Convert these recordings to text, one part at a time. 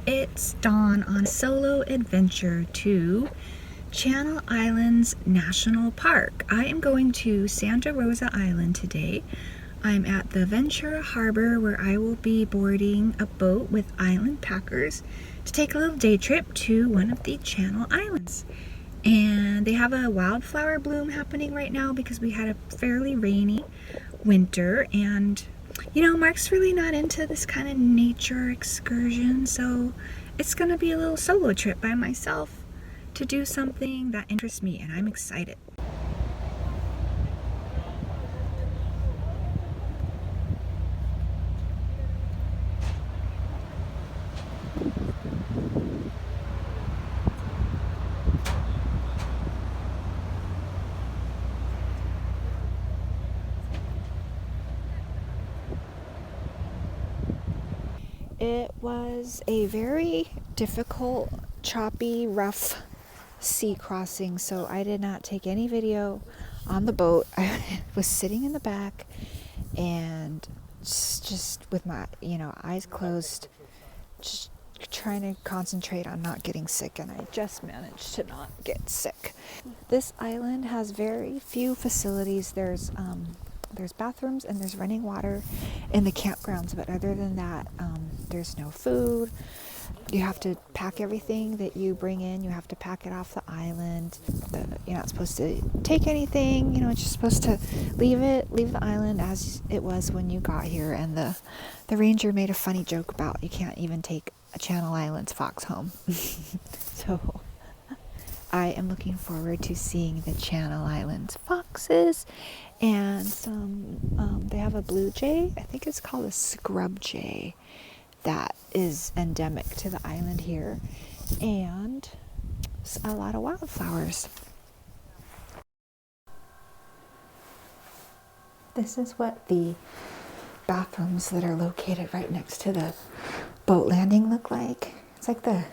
It's Dawn on a solo adventure to Channel Islands National Park. I am going to Santa Rosa Island today. I'm at the Ventura Harbor where I will be boarding a boat with island packers to take a little day trip to one of the Channel Islands. And they have a wildflower bloom happening right now because we had a fairly rainy winter, and you know, Mark's really not into this kind of nature excursion, so it's gonna be a little solo trip by myself to do something that interests me, and I'm excited. It was a very difficult, choppy, rough sea crossing, so I did not take any video on the boat. I was sitting in the back and just with my, eyes closed, just trying to concentrate on not getting sick, and I just managed to not get sick. This island has very few facilities. There's bathrooms and there's running water in the campgrounds, but other than that, there's no food. You have to pack everything that you bring in. You have to pack it off the island. You're not supposed to take anything. You're just supposed to leave the island as it was when you got here. And the ranger made a funny joke about you can't even take a Channel Islands fox home. So I am looking forward to seeing the Channel Islands foxes and they have a blue jay. I think it's called a scrub jay that is endemic to the island here, and a lot of wildflowers. This is what the bathrooms that are located right next to the boat landing look like. It's like the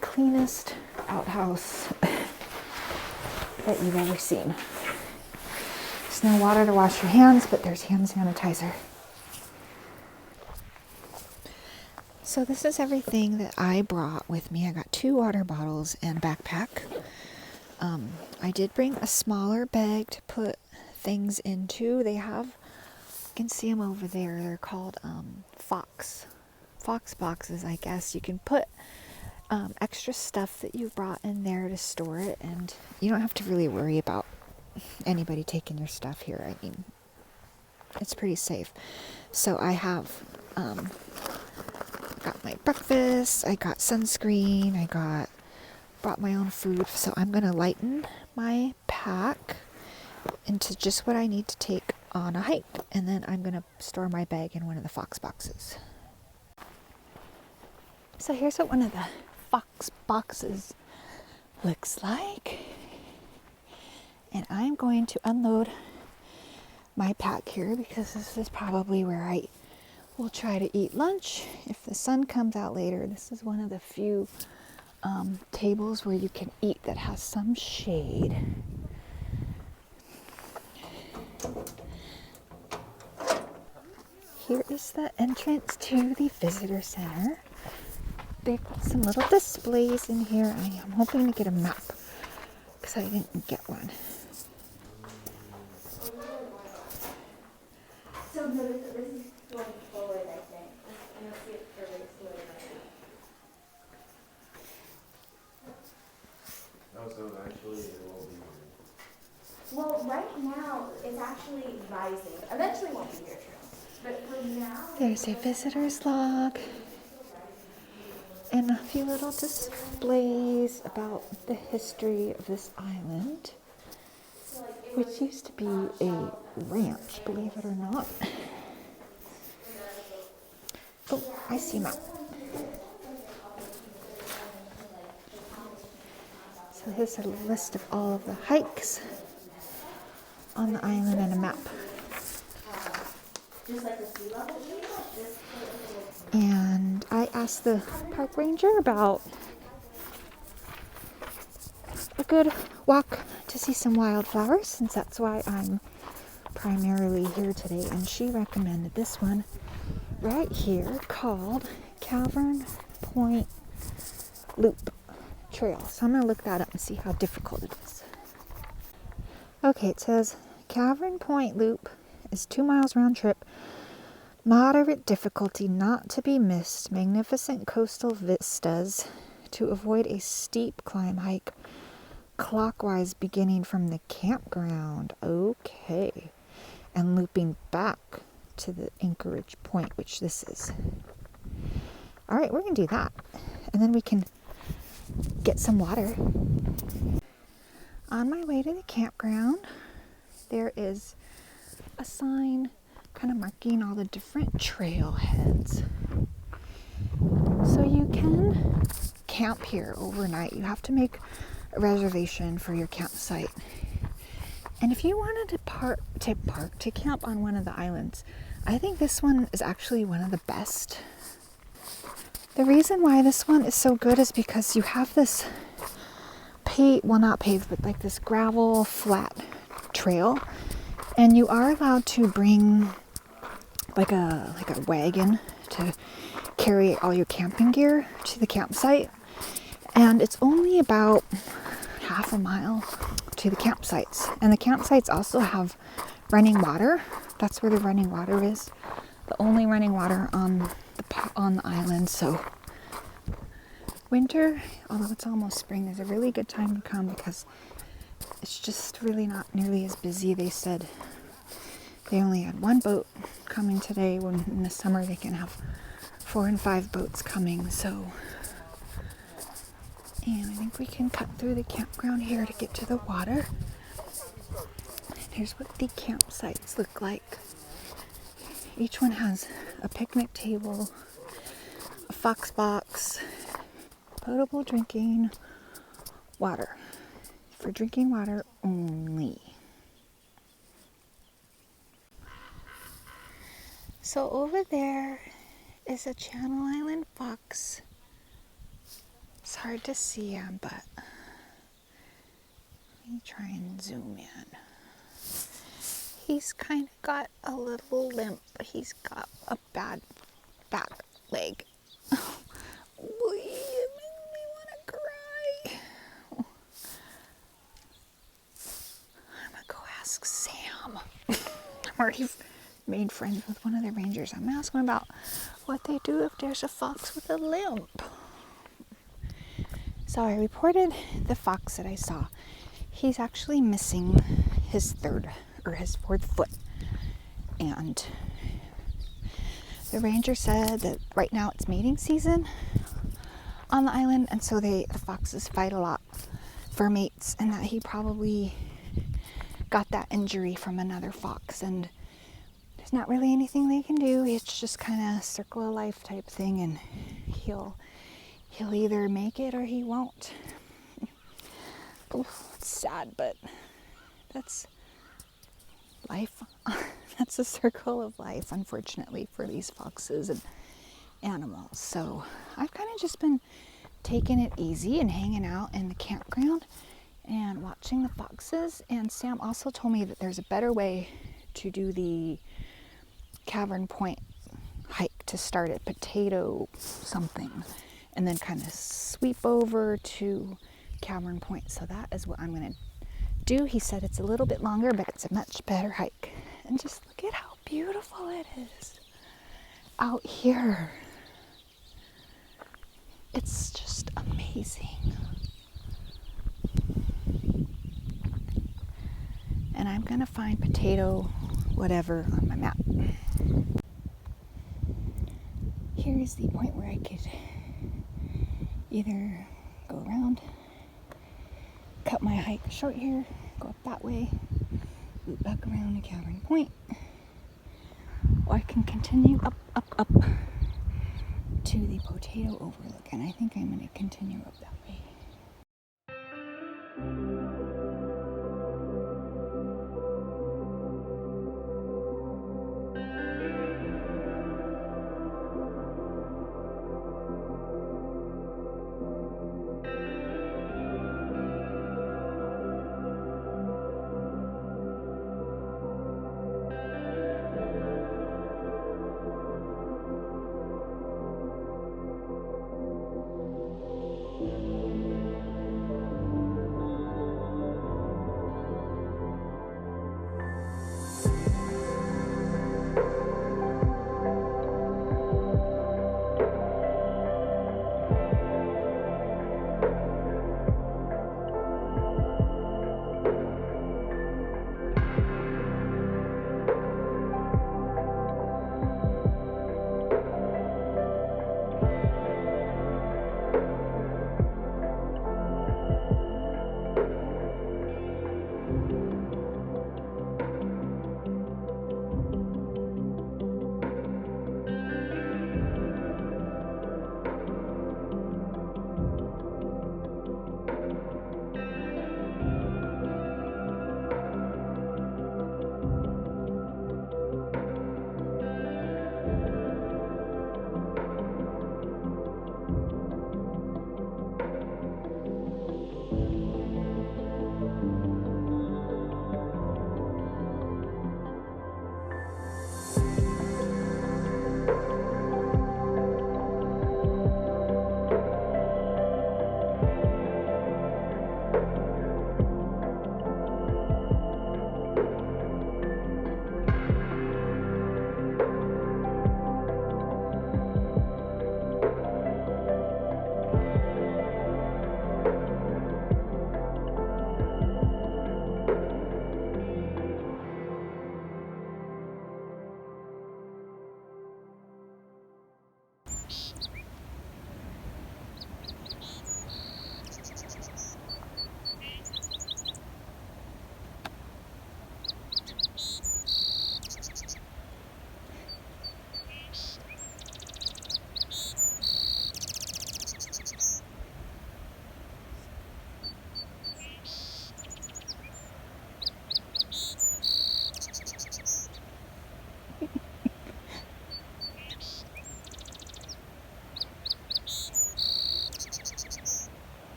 cleanest outhouse that you've ever seen. There's no water to wash your hands, but there's hand sanitizer. So this is everything that I brought with me. I got 2 water bottles and backpack. I did bring a smaller bag to put things into. They have, you can see them over there. They're called fox boxes, I guess. You can put extra stuff that you've brought in there to store it, and you don't have to really worry about anybody taking your stuff here. I mean, it's pretty safe. So I have got my breakfast, I got sunscreen, brought my own food. So I'm gonna lighten my pack into just what I need to take on a hike, and then I'm gonna store my bag in one of the fox boxes. So here's what one of the fox boxes looks like, and I'm going to unload my pack here because this is probably where I will try to eat lunch if the sun comes out later. This is one of the few tables where you can eat that has some shade. Here is the entrance to the visitor center. They've got some little displays in here. I am hoping to get a map because I didn't get one. So notice that this is going forward, I think. I'm going to see it further forward right now. Oh, so eventually it will be. Well, right now, it's actually rising. Eventually it won't be here, true. But for now... There's a visitor's log and a few little displays about the history of this island, which used to be a ranch, believe it or not. Oh, I see a map. So here's a list of all of the hikes on the island and a map. And I asked the park ranger about a good walk to see some wildflowers, since that's why I'm primarily here today, and she recommended this one right here called Cavern Point Loop Trail. So I'm going to look that up and see how difficult it is. Okay, it says Cavern Point Loop is 2 miles round trip. Moderate difficulty, not to be missed. Magnificent coastal vistas to avoid a steep climb hike clockwise beginning from the campground. Okay. And looping back to the anchorage point, which this is. All right, we're going to do that. And then we can get some water. On my way to the campground, there is a sign kind of marking all the different trailheads. So you can camp here overnight. You have to make a reservation for your campsite. And if you wanted to camp on one of the islands, I think this one is actually one of the best. The reason why this one is so good is because you have this not paved, but like this gravel flat trail, and you are allowed to bring like a wagon to carry all your camping gear to the campsite, and it's only about half a mile to the campsites. And the campsites also have running water. That's where the running water is, the only running water on the island. So winter, although it's almost spring, is a really good time to come because it's just really not nearly as busy. They said they only had 1 boat coming today, when in the summer they can have 4 and 5 boats coming. So, and I think we can cut through the campground here to get to the water. And here's what the campsites look like. Each one has a picnic table, a fox box, potable drinking water. For drinking water only. So over there is a Channel Island fox. It's hard to see him, but let me try and zoom in. He's kind of got a little limp. He's got a bad back leg. Boy, it makes me want to cry. I'm gonna go ask Sam. I'm already made friends with one of the rangers. I'm asking about what they do if there's a fox with a limp. So I reported the fox that I saw. He's actually missing his 4th foot. And the ranger said that right now it's mating season on the island, and so the foxes fight a lot for mates, and that he probably got that injury from another fox, and there's not really anything they can do. It's just kind of circle of life type thing, and he'll either make it or he won't. Oof, it's sad, but that's life. That's a circle of life, unfortunately, for these foxes and animals. So I've kind of just been taking it easy and hanging out in the campground and watching the foxes. And Sam also told me that there's a better way to do the Cavern Point hike, to start at Potato something and then kind of sweep over to Cavern Point. So that is what I'm going to do. He said it's a little bit longer, but it's a much better hike. And just look at how beautiful it is out here. It's just amazing. And I'm going to find Potato whatever on my map. Here's the point where I could either go around, cut my hike short here, go up that way, loop back around to Cavern Point, or I can continue up to the Potato Overlook, and I think I'm going to continue up that way.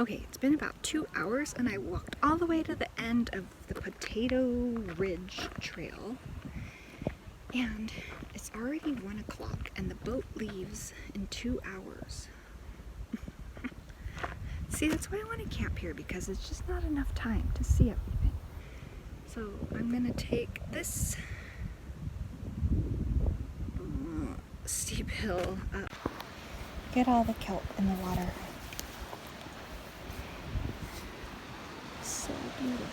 Okay, it's been about 2 hours and I walked all the way to the end of the Potato Ridge Trail. And it's already 1 o'clock and the boat leaves in 2 hours. See, that's why I want to camp here, because it's just not enough time to see everything. So I'm gonna take this steep hill up. Get all the kelp in the water. So beautiful.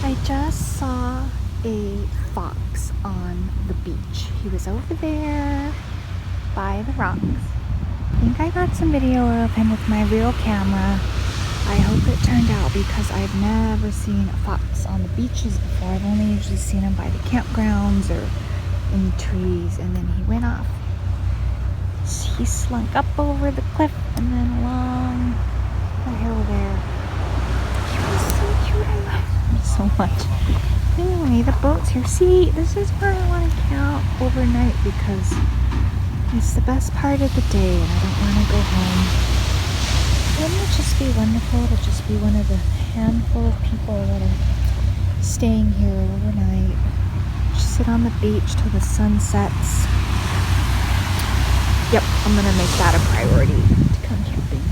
I just saw a fox on the beach. He was over there by the rocks. I think I got some video of him with my real camera. I hope it turned out, because I've never seen a fox on the beaches before. I've only usually seen him by the campgrounds or in the trees, and then he went off. He slunk up over the cliff and then along the hill there. He was so cute. I love him so much. Anyway, the boat's here. See, this is where I want to camp overnight, because it's the best part of the day and I don't want to go home. Wouldn't it just be wonderful to just be one of the handful of people that are staying here overnight? Just sit on the beach till the sun sets. Yep, I'm gonna make that a priority to come camping.